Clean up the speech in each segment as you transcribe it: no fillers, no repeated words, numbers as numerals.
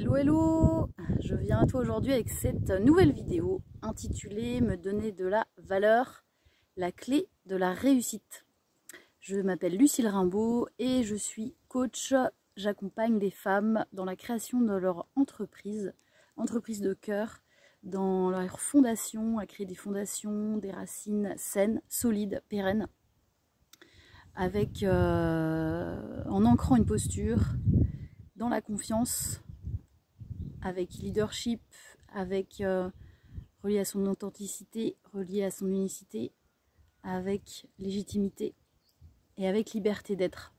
Hello hello, je viens à toi aujourd'hui avec cette nouvelle vidéo intitulée Me donner de la valeur, la clé de la réussite. Je m'appelle Lucille Rimbaud et je suis coach. J'accompagne des femmes dans la création de leur entreprise de cœur, dans leur fondation, à créer des fondations, des racines saines, solides, pérennes, avec en ancrant une posture dans la confiance, avec leadership, avec relié à son authenticité, relié à son unicité, avec légitimité et avec liberté d'être.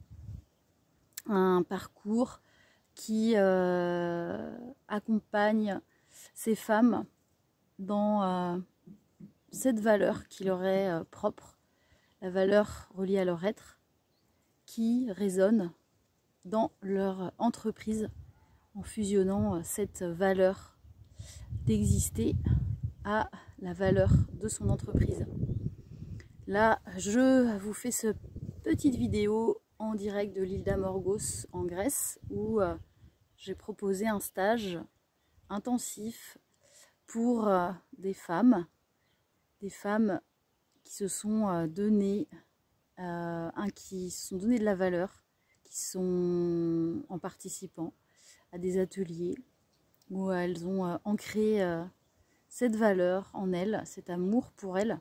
Un parcours qui accompagne ces femmes dans cette valeur qui leur est propre, la valeur reliée à leur être, qui résonne dans leur entreprise en fusionnant cette valeur d'exister à la valeur de son entreprise. Là, je vous fais cette petite vidéo en direct de l'île d'Amorgos en Grèce où j'ai proposé un stage intensif pour des femmes qui se sont données de la valeur, qui sont en participant à des ateliers où elles ont ancré cette valeur en elles, cet amour pour elles,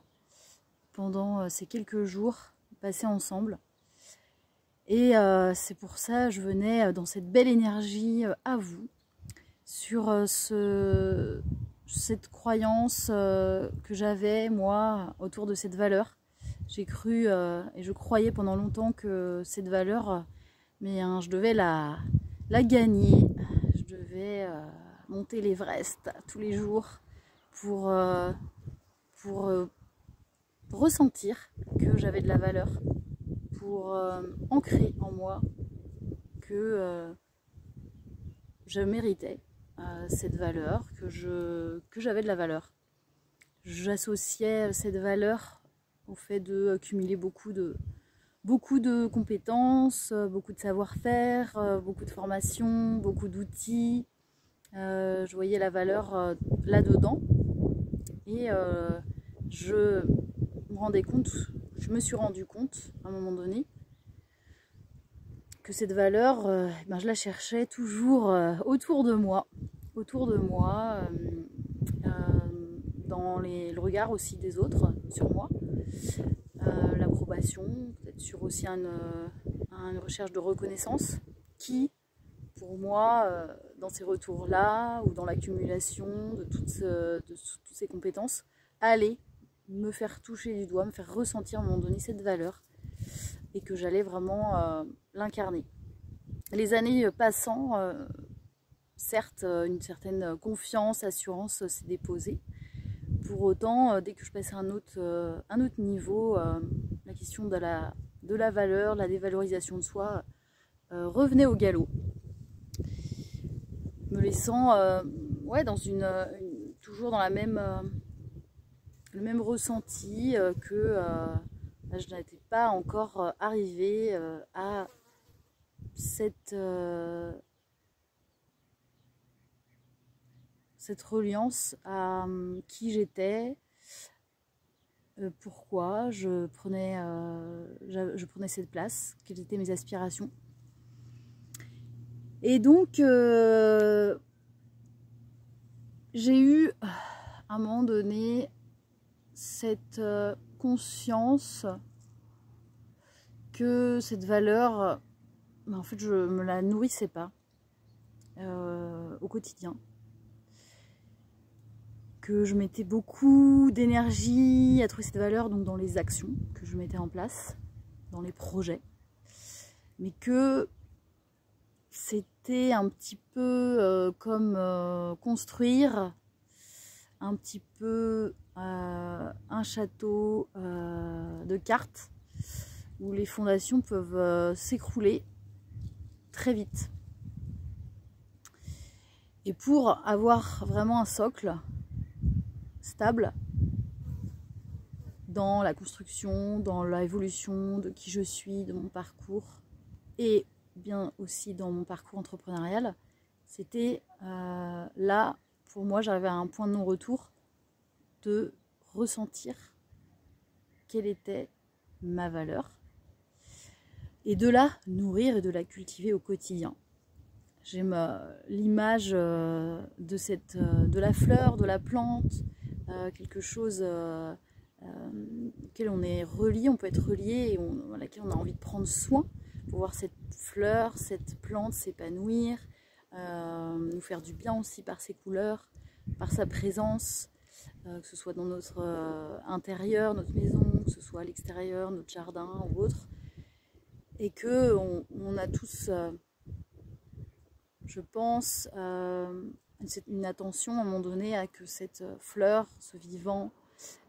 pendant ces quelques jours passés ensemble. Et c'est pour ça que je venais dans cette belle énergie à vous, sur cette croyance que j'avais, moi, autour de cette valeur. J'ai cru et je croyais pendant longtemps que cette valeur, je devais la gagner. Je devais monter l'Everest tous les jours pour ressentir que j'avais de la valeur, pour ancrer en moi que je méritais cette valeur, que j'avais de la valeur. J'associais cette valeur au fait de cumuler beaucoup de compétences, beaucoup de savoir-faire, beaucoup de formations, beaucoup d'outils. Je voyais la valeur là-dedans et je me suis rendu compte à un moment donné que cette valeur, je la cherchais toujours autour de moi, dans le regard aussi des autres sur moi. L'approbation, peut-être sur aussi une recherche de reconnaissance qui, pour moi, dans ces retours-là ou dans l'accumulation de toutes ces compétences, allait me faire toucher du doigt, me faire ressentir à un moment donné cette valeur et que j'allais vraiment l'incarner. Les années passant, certes, une certaine confiance, assurance s'est déposée. Pour autant, dès que je passais à un autre niveau, la question de la valeur, la dévalorisation de soi revenait au galop, me laissant dans toujours dans le même ressenti que je n'étais pas encore arrivée à cette reliance à qui j'étais, pourquoi je prenais cette place, quelles étaient mes aspirations. Et donc j'ai eu à un moment donné cette conscience que cette valeur, en fait, je me la nourrissais pas au quotidien, que je mettais beaucoup d'énergie à trouver cette valeur donc dans les actions que je mettais en place, dans les projets, mais que c'était un petit peu comme construire un petit peu un château de cartes où les fondations peuvent s'écrouler très vite. Et pour avoir vraiment un socle stable dans la construction, dans l'évolution de qui je suis, de mon parcours et bien aussi dans mon parcours entrepreneurial, C'était là, pour moi, j'arrivais à un point de non-retour de ressentir quelle était ma valeur et de la nourrir et de la cultiver au quotidien. J'aime l'image de la fleur, de la plante, quelque chose auquel on est relié, on peut être relié et à laquelle on a envie de prendre soin pour voir cette fleur, cette plante s'épanouir, nous faire du bien aussi par ses couleurs, par sa présence, que ce soit dans notre intérieur, notre maison, que ce soit à l'extérieur, notre jardin ou autre, et que on a tous, je pense, une attention à un moment donné à que cette fleur, ce vivant,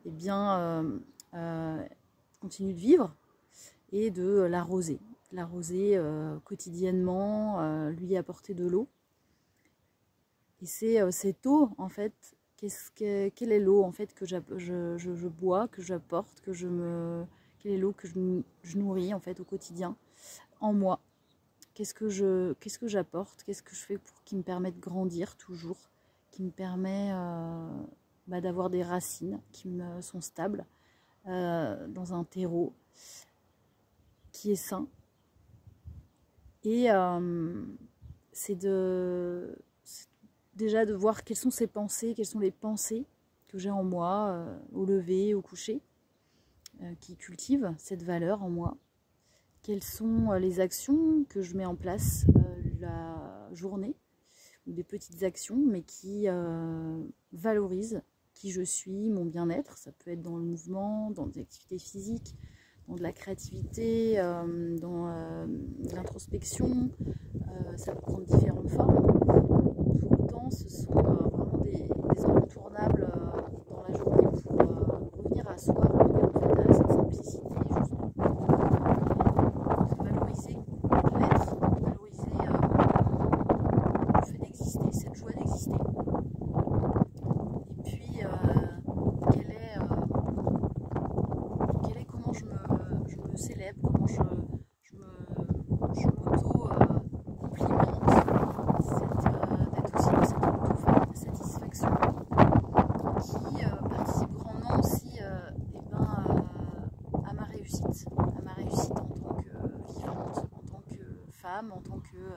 eh bien, continue de vivre et de l'arroser. L'arroser quotidiennement, lui apporter de l'eau. Et c'est cette eau, en fait, quelle est l'eau en fait que je bois, que j'apporte, quelle est l'eau que je nourris en fait au quotidien, en moi. Qu'est-ce que j'apporte, qu'est-ce que je fais qui me permet de grandir toujours, qui me permet d'avoir des racines qui me sont stables, dans un terreau qui est sain. Et c'est déjà de voir quelles sont ces pensées, quelles sont les pensées que j'ai en moi, au lever, au coucher, qui cultivent cette valeur en moi. Quelles sont les actions que je mets en place la journée, ou des petites actions, mais qui valorisent qui je suis, mon bien-être. Ça peut être dans le mouvement, dans des activités physiques, dans de la créativité, dans l'introspection. Ça peut prendre différentes formes. Pour autant, ce sont vraiment des incontournables dans la journée pour revenir à soi, revenir en fait à cette simplicité, justement. Valoriser l'être, valoriser le fait d'exister, cette joie d'exister. Et puis, comment je me célèbre, comment je m'auto-complimente, d'être aussi dans cette auto-satisfaction qui participe grandement aussi à ma réussite en tant que vivante, en tant que femme, en tant que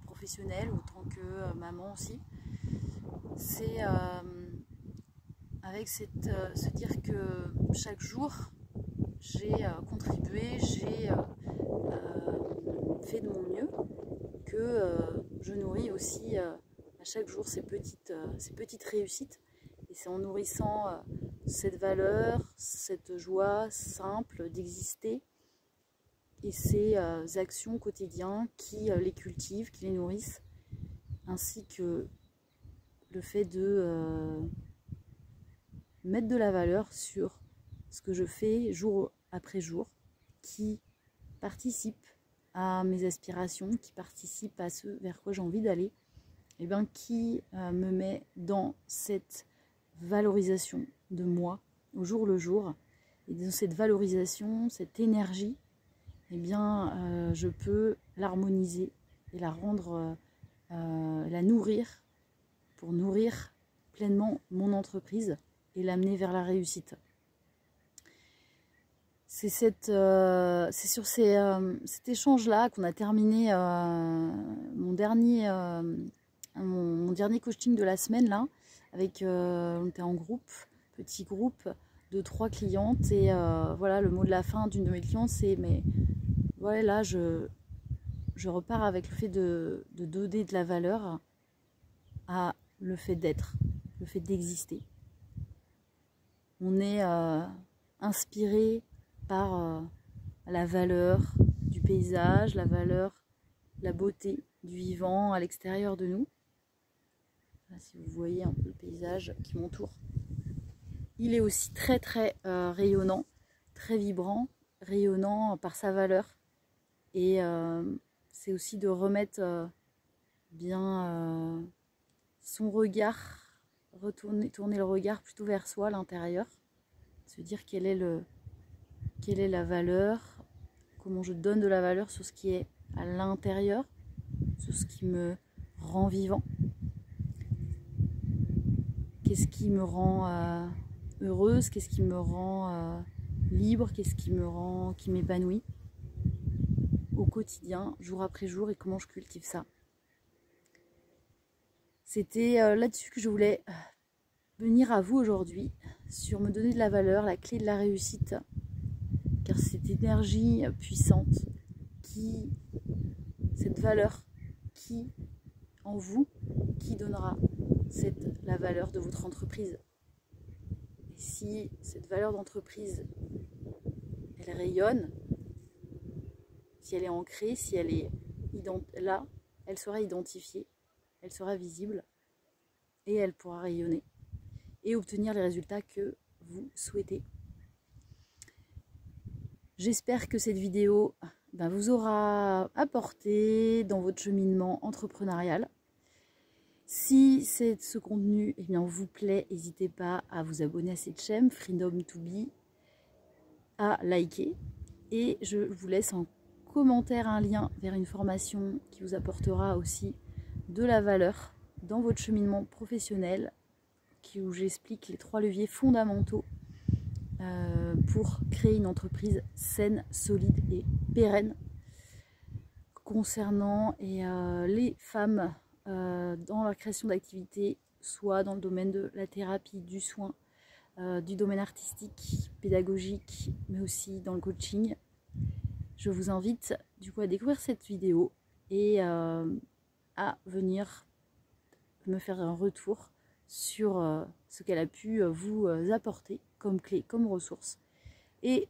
professionnelle, ou en tant que maman aussi. C'est avec se dire que chaque jour j'ai contribué, j'ai fait de mon mieux, que je nourris aussi à chaque jour ces petites réussites. Et c'est en nourrissant cette valeur, cette joie simple d'exister et ces actions quotidiennes qui les cultivent, qui les nourrissent, ainsi que le fait de mettre de la valeur sur ce que je fais jour après jour, qui participe à mes aspirations, qui participe à ce vers quoi j'ai envie d'aller, et bien qui me met dans cette valorisation de moi au jour le jour. Et dans cette valorisation, cette énergie, eh bien je peux l'harmoniser et la rendre, la nourrir, pour nourrir pleinement mon entreprise et l'amener vers la réussite. C'est sur cet échange-là qu'on a terminé mon dernier coaching de la semaine, là, avec, on était en groupe, petit groupe de 3 clientes, et voilà, le mot de la fin d'une de mes clientes, c'est, mais voilà, là, je repars avec le fait de donner de la valeur à le fait d'être, le fait d'exister. On est inspiré par la valeur du paysage, la valeur, la beauté du vivant à l'extérieur de nous. Là, si vous voyez un peu le paysage qui m'entoure, il est aussi très rayonnant, très vibrant, rayonnant par sa valeur. Et c'est aussi de remettre bien son regard, tourner le regard plutôt vers soi, à l'intérieur, se dire quelle est la valeur, comment je donne de la valeur sur ce qui est à l'intérieur, sur ce qui me rend vivant? Qu'est-ce qui me rend heureuse? Qu'est-ce qui me rend libre? Qu'est-ce qui m'épanouit au quotidien, jour après jour, et comment je cultive ça? C'était là-dessus que je voulais venir à vous aujourd'hui, sur me donner de la valeur, la clé de la réussite, car cette énergie puissante, cette valeur qui en vous, qui donnera la valeur de votre entreprise. Et si cette valeur d'entreprise, elle rayonne, si elle est ancrée, si elle est là, elle sera identifiée, elle sera visible et elle pourra rayonner et obtenir les résultats que vous souhaitez. J'espère que cette vidéo vous aura apporté dans votre cheminement entrepreneurial. Si ce contenu vous plaît, n'hésitez pas à vous abonner à cette chaîne Freedom to Be, à liker, et je vous laisse en commentaire un lien vers une formation qui vous apportera aussi de la valeur dans votre cheminement professionnel, où j'explique les 3 leviers fondamentaux pour créer une entreprise saine, solide et pérenne. Concernant les femmes dans la création d'activités, soit dans le domaine de la thérapie, du soin, du domaine artistique, pédagogique, mais aussi dans le coaching. Je vous invite du coup à découvrir cette vidéo et à venir me faire un retour sur ce qu'elle a pu vous apporter comme clé, comme ressource, et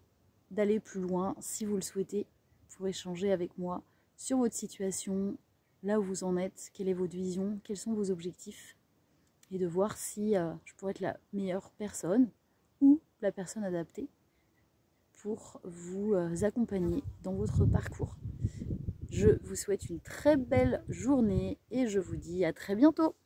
d'aller plus loin si vous le souhaitez pour échanger avec moi sur votre situation, là où vous en êtes, quelle est votre vision, quels sont vos objectifs, et de voir si je pourrais être la meilleure personne ou la personne adaptée pour vous accompagner dans votre parcours. Je vous souhaite une très belle journée et je vous dis à très bientôt.